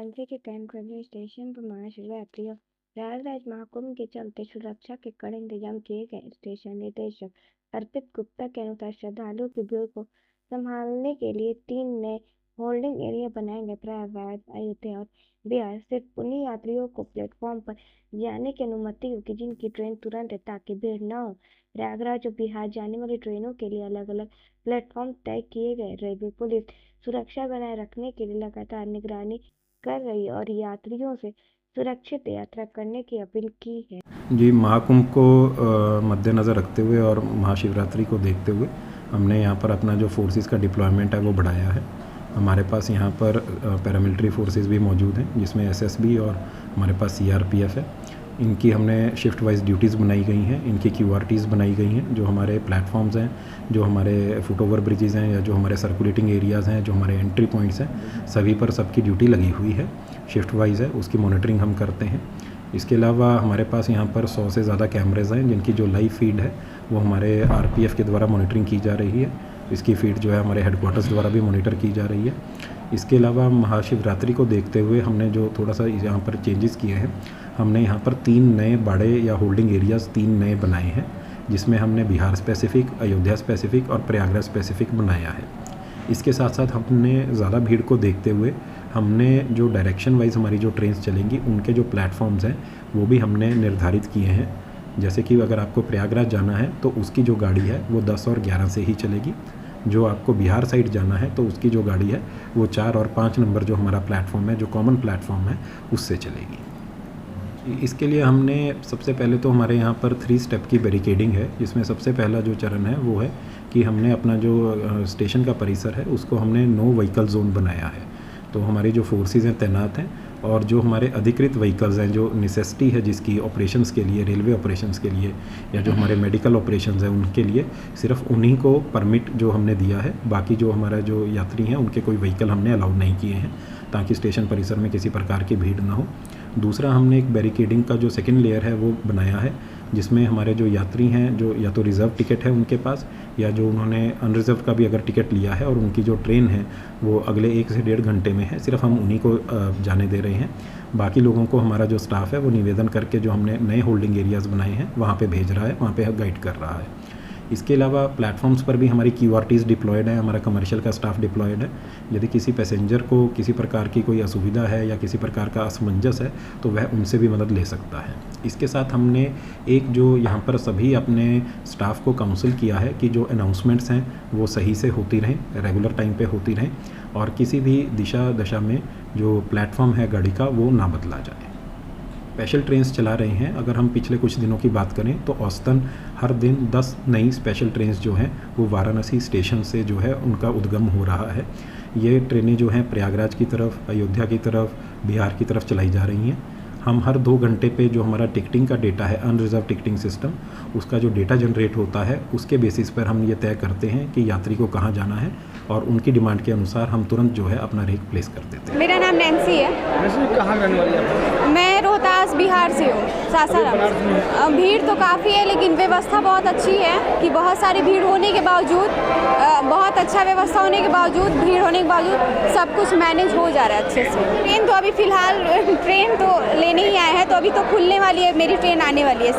वाराणसी के cantt railway station पर महाशिवरात्रि और प्रयागराज महाकुंभ के चलते सुरक्षा के कड़े इंतजाम किए गए। स्टेशन निदेशक अर्पित गुप्ता के अनुसार श्रद्धालुओं की भीड़ को संभालने के लिए 3 नए होल्डिंग एरिया बनाए गए। प्रयागराज, अयोध्या और बिहार सिर्फ उन्हीं यात्रियों को प्लेटफॉर्म पर जाने की अनुमति होगी जिनकी ट्रेन तुरंत है, ताकि भीड़ न हो। प्रयागराज और बिहार जाने वाली ट्रेनों के लिए अलग अलग प्लेटफॉर्म तय किए गए। रेलवे पुलिस सुरक्षा बनाए रखने के लिए लगातार निगरानी कर रही और यात्रियों से सुरक्षित यात्रा करने की अपील की है। जी, महाकुंभ को मद्देनज़र रखते हुए और महाशिवरात्रि को देखते हुए हमने यहाँ पर अपना जो फोर्सेस का डिप्लॉयमेंट है वो बढ़ाया है। हमारे पास यहाँ पर पैरामिलिट्री फोर्सेस भी मौजूद हैं, जिसमें एसएसबी और हमारे पास सीआरपीएफ है। इनकी हमने शिफ्ट वाइज ड्यूटीज़ बनाई गई हैं, इनकी क्यूआरटीज़ बनाई गई हैं। जो हमारे प्लेटफॉर्म्स हैं, जो हमारे फुट ओवर ब्रिजेज़ हैं या जो हमारे सर्कुलेटिंग एरियाज़ हैं, जो हमारे एंट्री पॉइंट्स हैं, सभी पर सबकी ड्यूटी लगी हुई है, शिफ्ट वाइज है, उसकी मॉनिटरिंग हम करते हैं। इसके अलावा हमारे पास यहाँ पर 100 से ज़्यादा कैमरेज़ हैं, जिनकी जो लाइव फीड है वो हमारे आरपीएफ के द्वारा मॉनिटरिंग की जा रही है। इसकी फीड जो है हमारे हेडक्वार्टर्स द्वारा भी मॉनिटर की जा रही है। इसके अलावा महाशिवरात्रि को देखते हुए हमने जो थोड़ा सा यहाँ पर चेंजेस किए हैं, हमने यहाँ पर 3 नए बाड़े या होल्डिंग एरियाज़ 3 नए बनाए हैं, जिसमें हमने बिहार स्पेसिफिक, अयोध्या स्पेसिफिक और प्रयागराज स्पेसिफिक बनाया है। इसके साथ साथ हमने ज़्यादा भीड़ को देखते हुए हमने जो डायरेक्शन वाइज हमारी जो ट्रेन्स चलेंगी उनके जो प्लेटफॉर्म्स हैं वो भी हमने निर्धारित किए हैं। जैसे कि अगर आपको प्रयागराज जाना है तो उसकी जो गाड़ी है वो 10 और 11 से ही चलेगी। जो आपको बिहार साइड जाना है तो उसकी जो गाड़ी है वो 4 और 5 नंबर जो हमारा प्लेटफॉर्म है, जो कॉमन प्लेटफॉर्म है, उससे चलेगी। इसके लिए हमने सबसे पहले तो हमारे यहाँ पर 3 स्टेप की बैरिकेडिंग है, जिसमें सबसे पहला जो चरण है वो है कि हमने अपना जो स्टेशन का परिसर है उसको हमने नो व्हीकल जोन बनाया है। तो हमारी जो फोर्सेस हैं तैनात हैं और जो हमारे अधिकृत व्हीकल्स हैं, जो नेसेसिटी है जिसकी ऑपरेशंस के लिए, रेलवे ऑपरेशंस के लिए या जो हमारे मेडिकल ऑपरेशंस हैं उनके लिए सिर्फ उन्हीं को परमिट जो हमने दिया है। बाकी जो हमारा जो यात्री हैं उनके कोई व्हीकल हमने अलाउ नहीं किए हैं, ताकि स्टेशन परिसर में किसी प्रकार की भीड़ ना हो। दूसरा, हमने एक बैरिकेडिंग का जो सेकेंड लेयर है वो बनाया है, जिसमें हमारे जो यात्री हैं, जो या तो रिज़र्व टिकट है उनके पास या जो उन्होंने अनरिज़र्व का भी अगर टिकट लिया है और उनकी जो ट्रेन है वो अगले 1 से 1.5 घंटे में है, सिर्फ हम उन्हीं को जाने दे रहे हैं। बाकी लोगों को हमारा जो स्टाफ है वो निवेदन करके जो हमने नए होल्डिंग एरियाज़ बनाए हैं वहाँ पे भेज रहा है, वहाँ पे गाइड कर रहा है। इसके अलावा प्लेटफॉर्म्स पर भी हमारी क्यूआरटीज़ डिप्लॉयड है, हमारा कमर्शियल का स्टाफ डिप्लॉयड है। यदि किसी पैसेंजर को किसी प्रकार की कोई असुविधा है या किसी प्रकार का असमंजस है तो वह उनसे भी मदद ले सकता है। इसके साथ हमने एक जो यहाँ पर सभी अपने स्टाफ को काउंसिल किया है कि जो अनाउंसमेंट्स हैं वो सही से होती रहें, रेगुलर टाइम पे होती रहें और किसी भी दिशा दशा में जो प्लेटफॉर्म है गाड़ी का वो ना बदला जाए। स्पेशल ट्रेन्स चला रहे हैं। अगर हम पिछले कुछ दिनों की बात करें तो औसतन हर दिन 10 नई स्पेशल ट्रेन्स जो हैं वो वाराणसी स्टेशन से जो है उनका उद्गम हो रहा है। ये ट्रेनें जो हैं प्रयागराज की तरफ, अयोध्या की तरफ, बिहार की तरफ चलाई जा रही हैं। हम हर 2 घंटे पे जो हमारा टिकटिंग का डेटा है, अनरिजर्व टिकटिंग सिस्टम, उसका जो डेटा जनरेट होता है उसके बेसिस पर हम ये तय करते हैं कि यात्री को कहाँ जाना है और उनकी डिमांड के अनुसार हम तुरंत जो है अपना रेक प्लेस कर देते हैं। मेरा नाम नैन्सी है। वैसे कहाँ रहने वाली है? मैं रोहतास बिहार से हूँ, सासाराम। भीड़ तो काफ़ी है लेकिन व्यवस्था बहुत अच्छी है कि बहुत सारी भीड़ होने के बावजूद, बहुत अच्छा व्यवस्था होने के बावजूद, भीड़ होने के बावजूद सब कुछ मैनेज हो जा रहा है अच्छे से। ट्रेन तो अभी फ़िलहाल ट्रेन तो लेने ही आए हैं, तो अभी तो खुलने वाली है, मेरी ट्रेन आने वाली है।